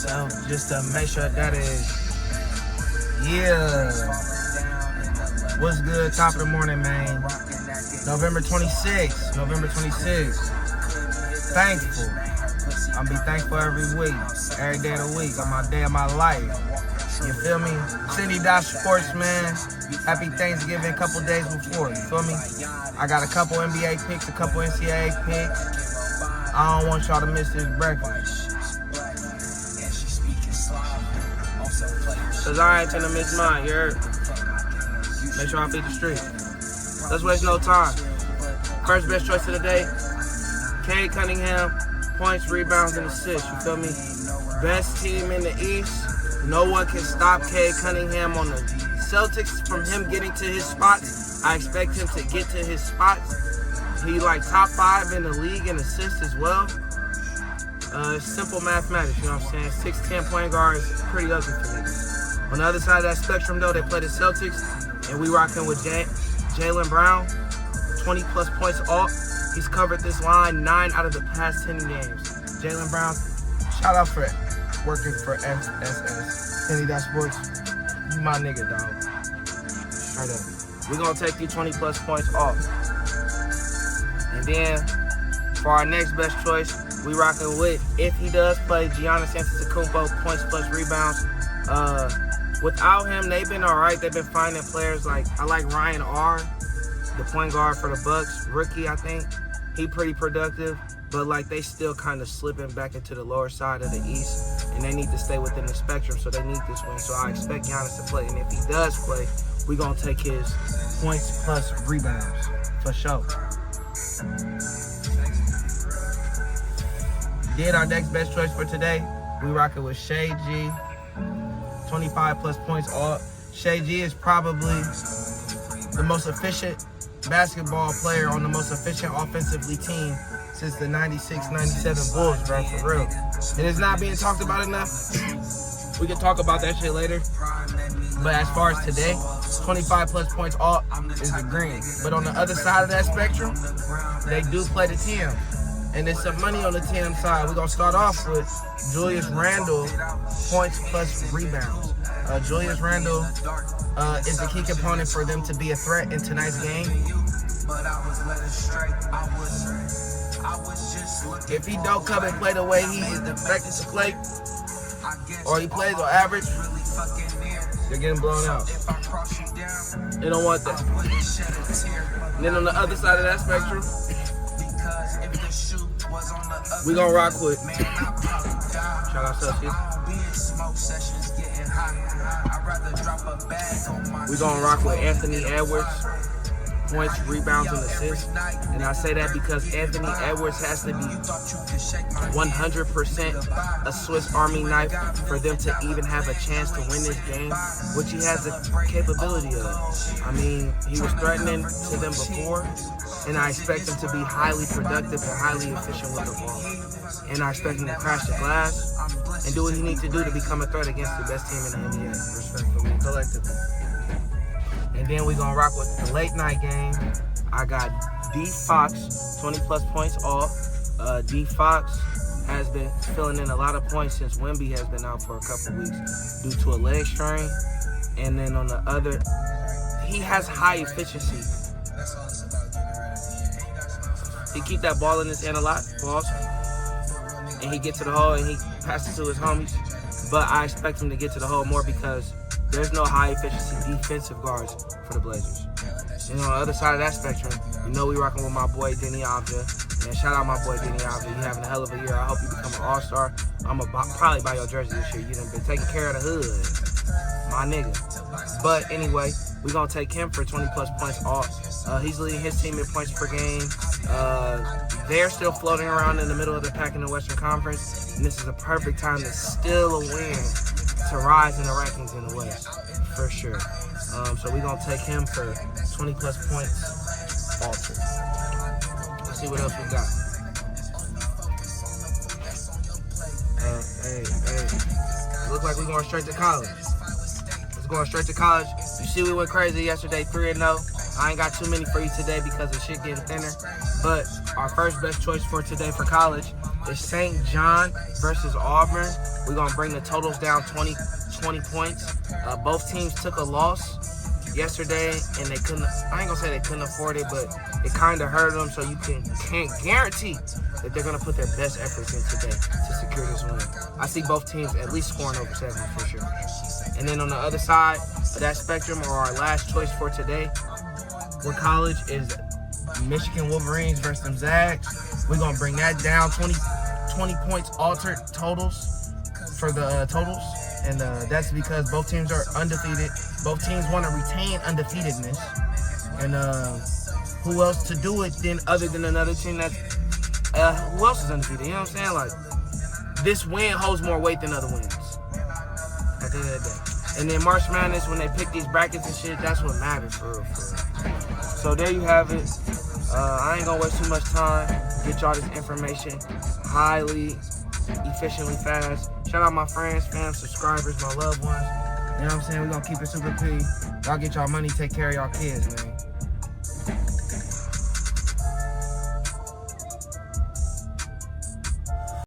myself just to make sure that is, yeah. What's good? Top of the morning, man. November 26th. Thankful. I'll be thankful every week, every day of the week, on my day of my life. You feel me? SYNDI'Sports, man. Happy Thanksgiving a couple days before, you feel me? I got a couple NBA picks, a couple NCAA picks. I don't want y'all to miss this breakfast. Cause I ain't gonna miss mine, you heard? Make sure I feed the street. Let's waste no time. First best choice of the day, Cade Cunningham, points, rebounds, and assists, you feel me? Best team in the East. No one can stop Cade Cunningham on the Celtics from him getting to his spots. I expect him to get to his spots. He like top 5 in the league in assists as well. Simple mathematics, you know what I'm saying? 6'10" point guard is pretty ugly for niggas. On the other side of that spectrum, though, they play the Celtics, and we rocking with Jaylen Brown, 20 plus points off. He's covered this line 9 out of the past 10 games. Jaylen Brown, shout out for working for SSS. SYNDI'Sports, you my nigga, dog. Straight up. We're gonna take you 20 plus points off. And then, for our next best choice, we rocking with, if he does play, Giannis Antetokounmpo, points plus rebounds. Without him, they've been all right. They've been finding players like, I like Ryan R., the point guard for the Bucks, rookie, I think. He pretty productive, but like they still kind of slipping back into the lower side of the East, and they need to stay within the spectrum, so they need this win. So I expect Giannis to play, and if he does play, we're going to take his points plus rebounds, for sure. Then our next best choice for today, we rocking with Shay G. 25 plus points all. Shay G is probably the most efficient basketball player on the most efficient offensively team since the 96-97 Bulls, bro, for real. And it's not being talked about enough. We can talk about that shit later. But as far as today, 25 plus points all is the green. But on the other side of that spectrum, they do play the team. And there's some money on the team side. We're going to start off with Julius Randle, points plus rebounds. Julius Randle is the key component for them to be a threat in tonight's game. If he don't come and play the way he is expected to play, or he plays on average, they're getting blown out. They don't want that. And then on the other side of that spectrum, we gonna rock with, shout out Celsius. We gonna rock with Anthony Edwards, points, rebounds, and assists. And I say that because Anthony Edwards has to be 100% a Swiss Army knife for them to even have a chance to win this game, which he has the capability of. I mean, he was threatening to them before, and I expect him to be highly productive and highly efficient with the ball. And I expect him to crash the glass and do what he needs to do to become a threat against the best team in the NBA, respectfully, collectively. And then we're gonna rock with the late night game. I got D Fox, 20 plus points off. D Fox has been filling in a lot of points since Wemby has been out for a couple weeks due to a leg strain. And then on the other, he has high efficiency. He keep that ball in his hand a lot, balls. And he get to the hole and he passes to his homies. But I expect him to get to the hole more because there's no high efficiency defensive guards for the Blazers. And on the other side of that spectrum, you know we rocking with my boy Denny Avdia. And shout out my boy Denny Avdia. You having a hell of a year. I hope you become an all-star. I'm going to probably buy your jersey this year. You done been taking care of the hood. My nigga. But anyway, we're going to take him for 20 plus points off. He's leading his team in points per game. They're still floating around in the middle of the pack in the Western Conference. And this is a perfect time to steal a win to rise in the rankings in the West, for sure. So we're going to take him for 20 plus points also. Let's see what else we got. It looks like we're going straight to college. Let's go straight to college. You see we went crazy yesterday, 3-0. I ain't got too many for you today because the shit getting thinner. But our first best choice for today for college is St. John versus Auburn. We're going to bring the totals down 20 points. Both teams took a loss yesterday, and they couldn't, I ain't going to say they couldn't afford it, but it kind of hurt them, so you can't guarantee that they're going to put their best efforts in today to secure this win. I see both teams at least scoring over 7 for sure. And then on the other side of that spectrum, or our last choice for today, with college, is Michigan Wolverines versus them Zags. We're going to bring that down 20 points altered totals for the totals. And that's because both teams are undefeated. Both teams want to retain undefeatedness. And who else to do it then other than another team that, who else is undefeated? You know what I'm saying? Like, this win holds more weight than other wins at the end of the day. And then March Madness, when they pick these brackets and shit, that's what matters for real. So there you have it. I ain't gonna waste too much time. Get y'all this information highly, efficiently, fast. Shout out my friends, fam, subscribers, my loved ones. You know what I'm saying? We're gonna keep it super P. Y'all get y'all money, take care of y'all kids, man.